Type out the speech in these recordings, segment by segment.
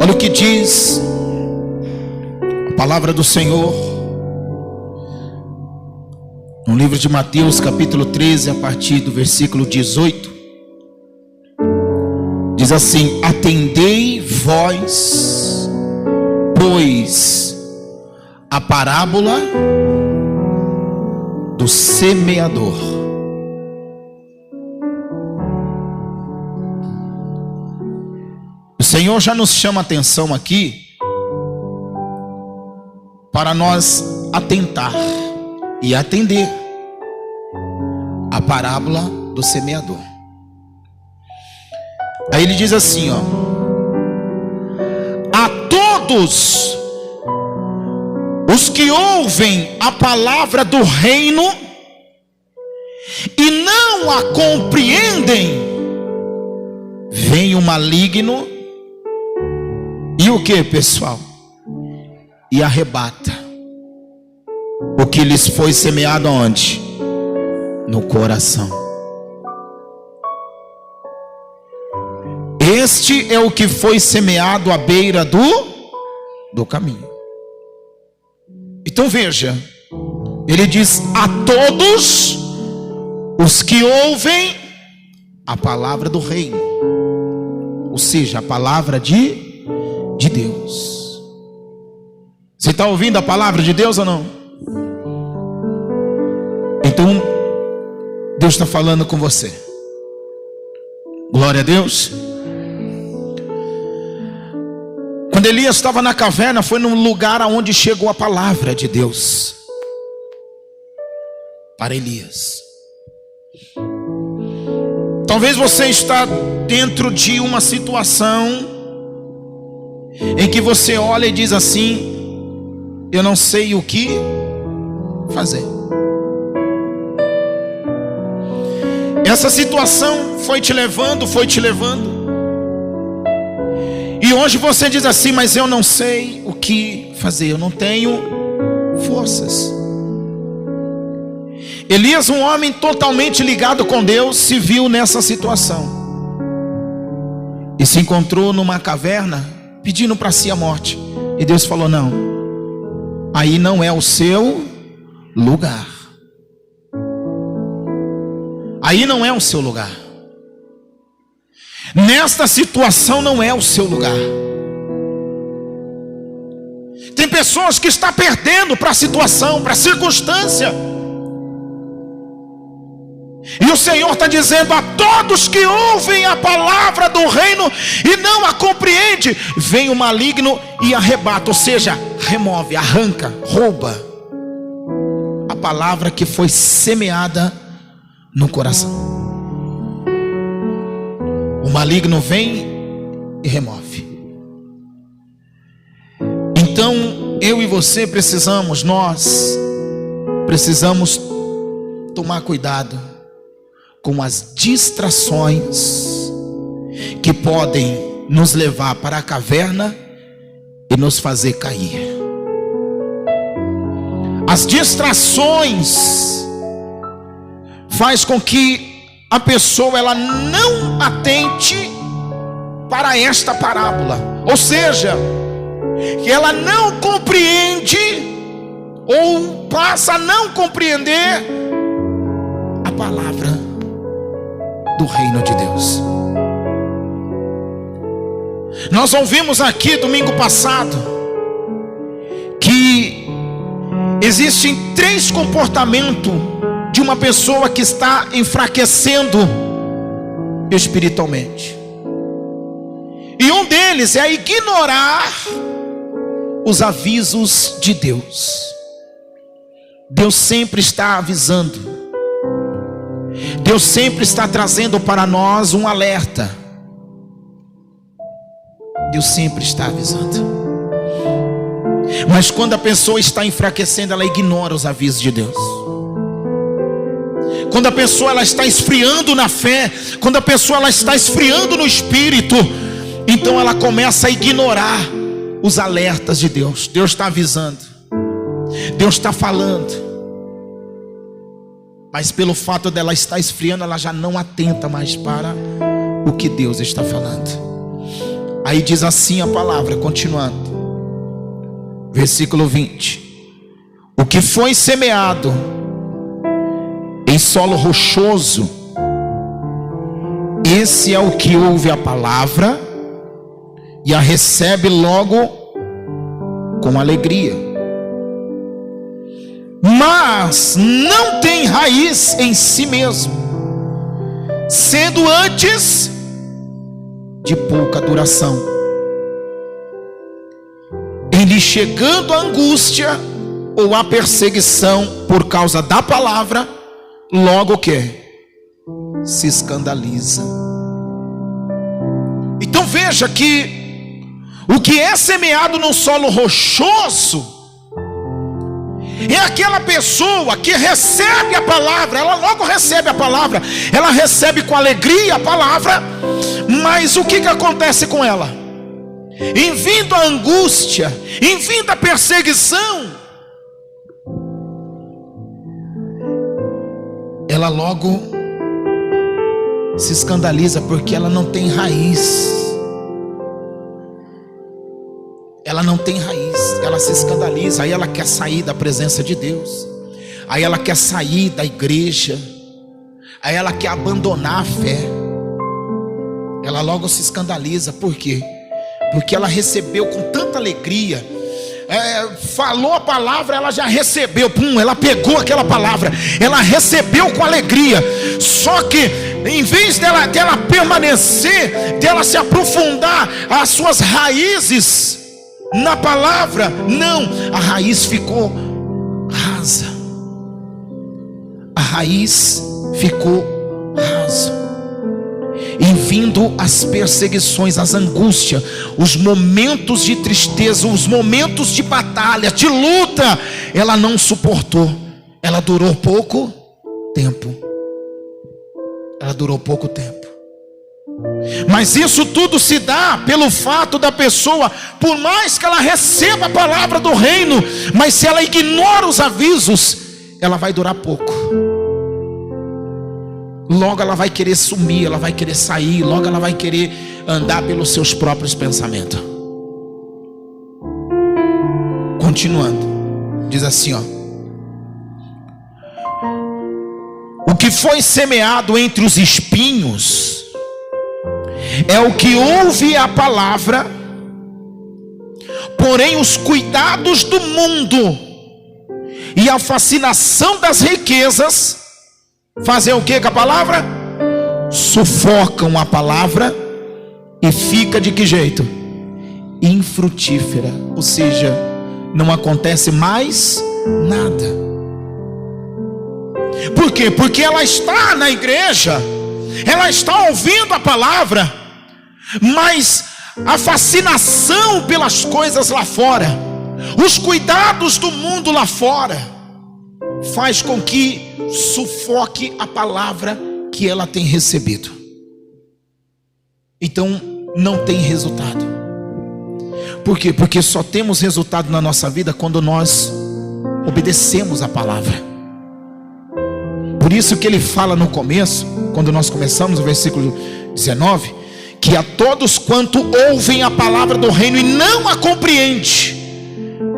Olha o que diz a palavra do Senhor no livro de Mateus capítulo 13, a partir do versículo 18. Diz assim: atendei vós, pois, a parábola do semeador. O Senhor já nos chama a atenção aqui para nós atentar e atender a parábola do semeador. Aí ele diz assim, ó: a todos os que ouvem a palavra do reino e não a compreendem, vem o maligno e o que, pessoal? E arrebata o que lhes foi semeado aonde? No coração. Este é o que foi semeado à beira do caminho. Então veja, ele diz: a todos os que ouvem a palavra do reino, ou seja, a palavra de Deus. Você está ouvindo a palavra de Deus ou não? Então Deus está falando com você. Glória a Deus. Quando Elias estava na caverna, foi num lugar aonde chegou a palavra de Deus para Elias. Talvez você está dentro de uma situação em que você olha e diz assim: eu não sei o que fazer. Essa situação foi te levando. E hoje você diz assim: mas eu não sei o que fazer, eu não tenho forças. Elias, um homem totalmente ligado com Deus, se viu nessa situação e se encontrou numa caverna pedindo para si a morte. E Deus falou: não, aí não é o seu lugar. Aí não é o seu lugar. Nesta situação não é o seu lugar. Tem pessoas que estão perdendo para a situação, para a circunstância. E o Senhor está dizendo a todos que ouvem a palavra do reino e não a compreendem, vem o maligno e arrebata, ou seja, remove, arranca, rouba a palavra que foi semeada no coração. O maligno vem e remove. Então eu e você nós precisamos tomar cuidado com as distrações que podem nos levar para a caverna e nos fazer cair. As distrações faz com que a pessoa ela não atente para esta parábola, ou seja, que ela não compreende ou passa a não compreender a palavra do reino de Deus. Nós ouvimos aqui domingo passado que existem 3 comportamentos de uma pessoa que está enfraquecendo espiritualmente. E um deles é ignorar os avisos de Deus. Deus sempre está avisando. Deus sempre está trazendo para nós um alerta. Deus sempre está avisando. Mas quando a pessoa está enfraquecendo, ela ignora os avisos de Deus. Quando a pessoa ela está esfriando na fé, quando a pessoa ela está esfriando no espírito, então ela começa a ignorar os alertas de Deus. Deus está avisando, Deus está falando, mas pelo fato dela estar esfriando, ela já não atenta mais para o que Deus está falando. Aí diz assim a palavra, continuando, versículo 20: o que foi semeado em solo rochoso, esse é o que ouve a palavra e a recebe logo com alegria, mas não tem raiz em si mesmo, sendo antes de pouca duração. Em lhe chegando a angústia ou a perseguição por causa da palavra, logo que se escandaliza. Então veja que o que é semeado no solo rochoso é aquela pessoa que recebe a palavra, ela logo recebe a palavra, ela recebe com alegria a palavra, mas o que acontece com ela? Em vindo a angústia, em vindo a perseguição, ela logo se escandaliza, porque ela não tem raiz. Ela não tem raiz, ela se escandaliza, aí ela quer sair da presença de Deus, aí ela quer sair da igreja, aí ela quer abandonar a fé. Ela logo se escandaliza. Por quê? Porque ela recebeu com tanta alegria, falou a palavra, ela já recebeu, ela pegou aquela palavra, ela recebeu com alegria. Só que em vez dela permanecer, dela se aprofundar as suas raízes na palavra, não, a raiz ficou rasa. A raiz ficou rasa. Em vindo as perseguições, as angústias, os momentos de tristeza, os momentos de batalha, de luta, ela não suportou. Ela durou pouco tempo. Ela durou pouco tempo. Mas isso tudo se dá pelo fato da pessoa, por mais que ela receba a palavra do reino, mas se ela ignora os avisos, ela vai durar pouco. Logo ela vai querer sumir, ela vai querer sair, logo ela vai querer andar pelos seus próprios pensamentos. Continuando, diz assim, ó: o que foi semeado entre os espinhos é o que ouve a palavra, porém os cuidados do mundo e a fascinação das riquezas fazem o que com a palavra? Sufocam a palavra e fica de que jeito? Infrutífera, ou seja, não acontece mais nada. Por quê? Porque ela está na igreja, ela está ouvindo a palavra, mas a fascinação pelas coisas lá fora, os cuidados do mundo lá fora, faz com que sufoque a palavra que ela tem recebido. Então não tem resultado. Por quê? Porque só temos resultado na nossa vida quando nós obedecemos a palavra. Por isso que ele fala no começo, quando nós começamos o versículo 19, que a todos quanto ouvem a palavra do reino e não a compreende,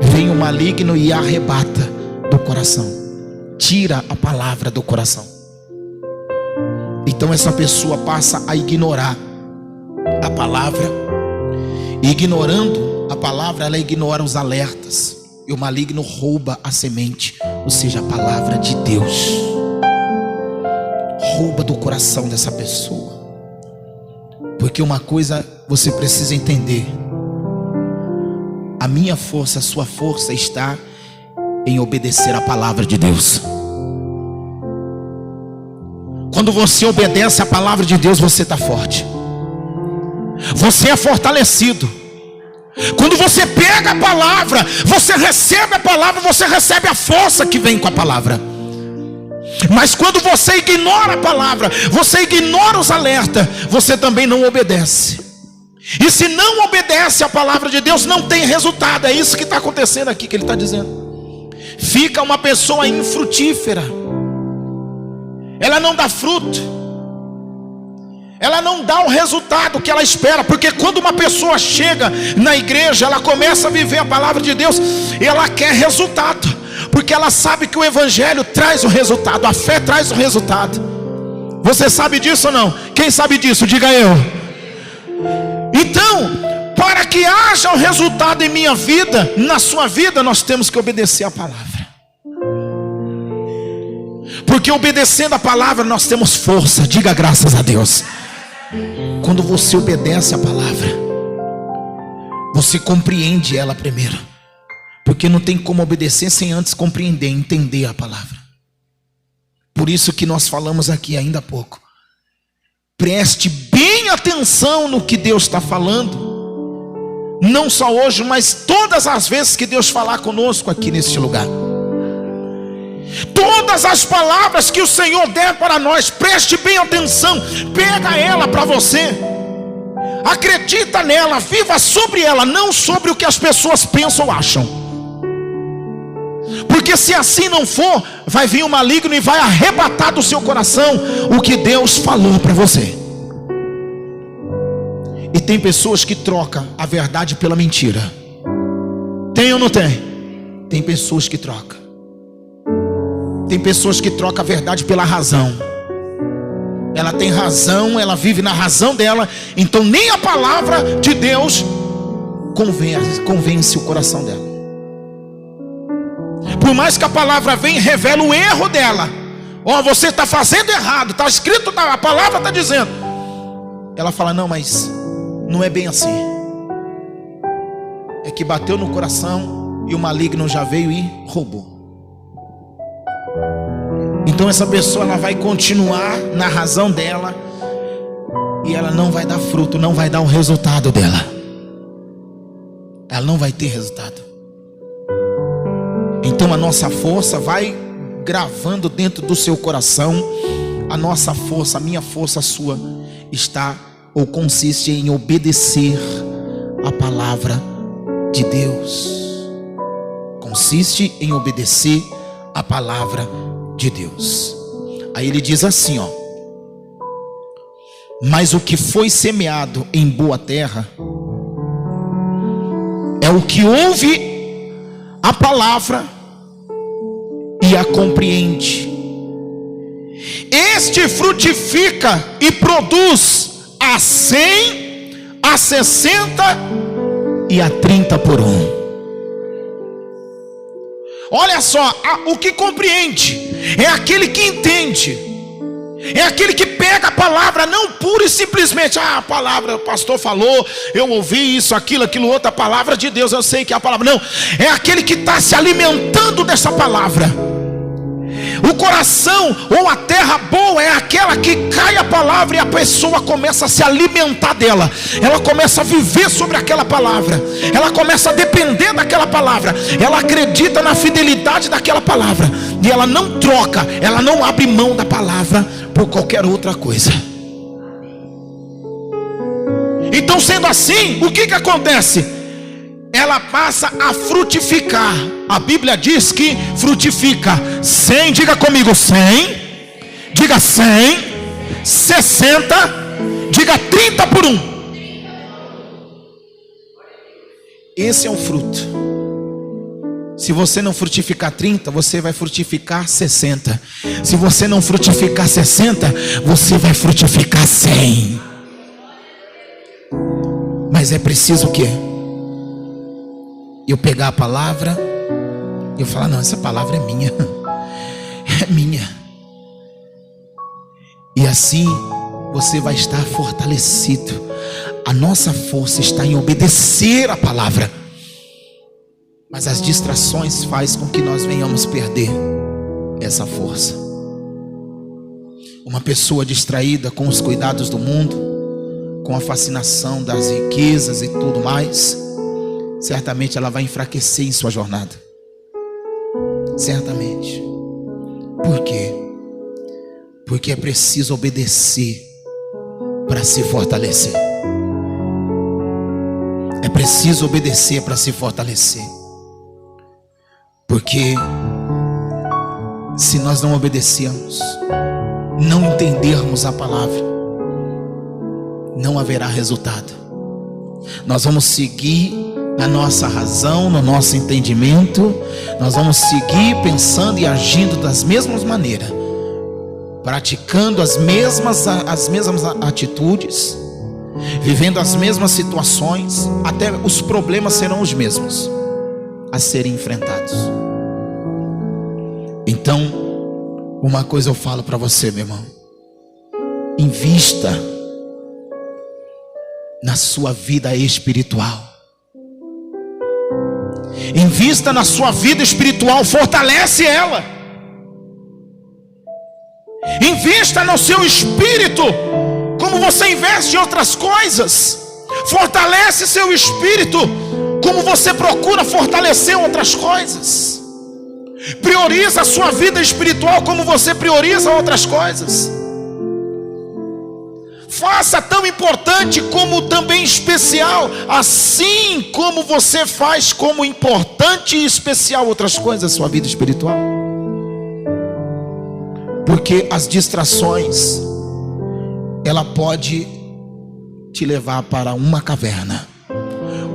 vem o maligno e a arrebata do coração, tira a palavra do coração. Então essa pessoa passa a ignorar a palavra, e ignorando a palavra, ela ignora os alertas, e o maligno rouba a semente, ou seja, a palavra de Deus, rouba do coração dessa pessoa. Porque uma coisa você precisa entender: a minha força, a sua força está em obedecer a palavra de Deus. Quando você obedece a palavra de Deus, você está forte, você é fortalecido. Quando você pega a palavra, você recebe a palavra, você recebe a força que vem com a palavra. Mas quando você ignora a palavra, você ignora os alertas, você também não obedece. E se não obedece a palavra de Deus, não tem resultado. É isso que está acontecendo aqui, que ele está dizendo. Fica uma pessoa infrutífera, ela não dá fruto, ela não dá o resultado que ela espera, porque quando uma pessoa chega na igreja, ela começa a viver a palavra de Deus, e ela quer resultado, porque ela sabe que o evangelho traz o resultado, a fé traz o resultado. Você sabe disso ou não? Quem sabe disso, diga eu. Então, para que haja um resultado em minha vida, na sua vida, nós temos que obedecer a palavra. Porque obedecendo a palavra nós temos força. Diga graças a Deus. Quando você obedece a palavra, você compreende ela primeiro, porque não tem como obedecer sem antes compreender, entender a palavra. Por isso que nós falamos aqui ainda há pouco, preste bem atenção no que Deus está falando, não só hoje, mas todas as vezes que Deus falar conosco aqui neste lugar. Todas as palavras que o Senhor der para nós, preste bem atenção, pega ela para você, acredita nela, viva sobre ela, não sobre o que as pessoas pensam ou acham. Porque se assim não for, vai vir o maligno e vai arrebatar do seu coração o que Deus falou para você. E tem pessoas que trocam a verdade pela mentira. Tem ou não tem? Tem pessoas que trocam. Tem pessoas que trocam a verdade pela razão. Ela tem razão, ela vive na razão dela, então nem a palavra de Deus convence o coração dela. Por mais que a palavra venha e revela o erro dela. Ó, você está fazendo errado, está escrito, a palavra está dizendo. Ela fala, não, mas não é bem assim. É que bateu no coração e o maligno já veio e roubou. Então essa pessoa, ela vai continuar na razão dela, e ela não vai dar fruto, não vai dar o resultado dela. Ela não vai ter resultado. Então a nossa força vai gravando dentro do seu coração. A nossa força, a minha força, a sua, está ou consiste em obedecer a palavra de Deus. Consiste em obedecer a palavra de Deus. Aí ele diz assim, ó: mas o que foi semeado em boa terra é o que ouve a palavra e a compreende. Este frutifica e produz a 100, a 60 e a 30 por um. Olha só, o que compreende é aquele que entende, é aquele que pega a palavra, não pura e simplesmente, a palavra, o pastor falou, eu ouvi isso, aquilo outro, a palavra de Deus, eu sei que é a palavra. Não, é aquele que está se alimentando dessa palavra. O coração ou a terra boa é aquela que cai a palavra e a pessoa começa a se alimentar dela. Ela começa a viver sobre aquela palavra. Ela começa a depender daquela palavra. Ela acredita na fidelidade daquela palavra. E ela não troca, ela não abre mão da palavra por qualquer outra coisa. Então, sendo assim, o que acontece? Ela passa a frutificar. A Bíblia diz que frutifica 100, diga comigo 100, diga 100, 60, diga 30 por um. Esse é o fruto. Se você não frutificar 30, você vai frutificar 60. Se você não frutificar 60, você vai frutificar 100. Mas é preciso o quê? Eu pegar a palavra e eu falar, não, essa palavra é minha. É minha. E assim você vai estar fortalecido. A nossa força está em obedecer a palavra. Mas as distrações fazem com que nós venhamos perder essa força. Uma pessoa distraída com os cuidados do mundo, com a fascinação das riquezas e tudo mais, certamente ela vai enfraquecer em sua jornada. Certamente. Por quê? Porque é preciso obedecer para se fortalecer. É preciso obedecer para se fortalecer. Porque se nós não obedecermos, não entendermos a palavra, não haverá resultado. Nós vamos seguir na nossa razão, no nosso entendimento, nós vamos seguir pensando e agindo das mesmas maneiras, praticando as mesmas atitudes, vivendo as mesmas situações, até os problemas serão os mesmos a serem enfrentados. Então, uma coisa eu falo para você, meu irmão: invista na sua vida espiritual. Invista na sua vida espiritual, fortalece ela. Invista no seu espírito, como você investe em outras coisas. Fortalece seu espírito, como você procura fortalecer outras coisas. Prioriza a sua vida espiritual, como você prioriza outras coisas. Faça tão importante como também especial, assim como você faz como importante e especial outras coisas da sua vida espiritual. Porque as distrações, ela pode te levar para uma caverna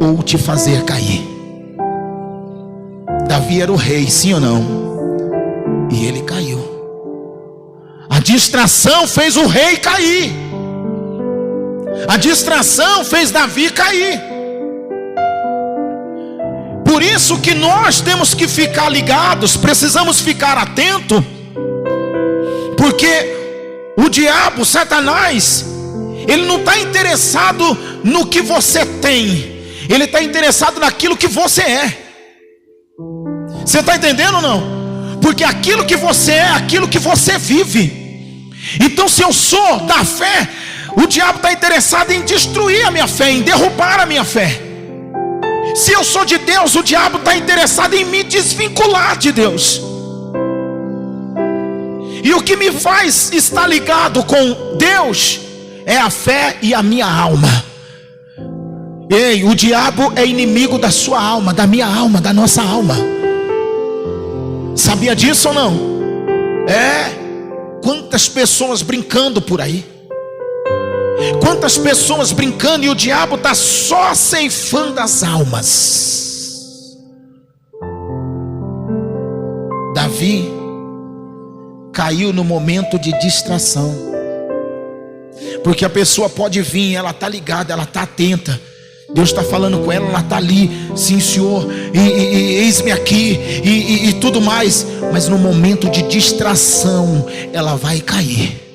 ou te fazer cair. Davi era o rei, sim ou não? E ele caiu. A distração fez o rei cair. A distração fez Davi cair. Por isso que nós temos que ficar ligados, precisamos ficar atentos, porque o diabo, Satanás, ele não está interessado no que você tem, ele está interessado naquilo que você é. Você está entendendo ou não? Porque aquilo que você é, aquilo que você vive. Então, se eu sou da fé, o diabo está interessado em destruir a minha fé, em derrubar a minha fé. Se eu sou de Deus, o diabo está interessado em me desvincular de Deus. E o que me faz estar ligado com Deus é a fé e a minha alma. Ei, o diabo é inimigo da sua alma, da minha alma, da nossa alma. Sabia disso ou não? Quantas pessoas brincando por aí. Quantas pessoas brincando e o diabo está só ceifando as almas. Davi caiu no momento de distração. Porque a pessoa pode vir, ela está ligada, ela está atenta. Deus está falando com ela, ela está ali, sim Senhor, e eis-me aqui, e tudo mais. Mas no momento de distração, ela vai cair.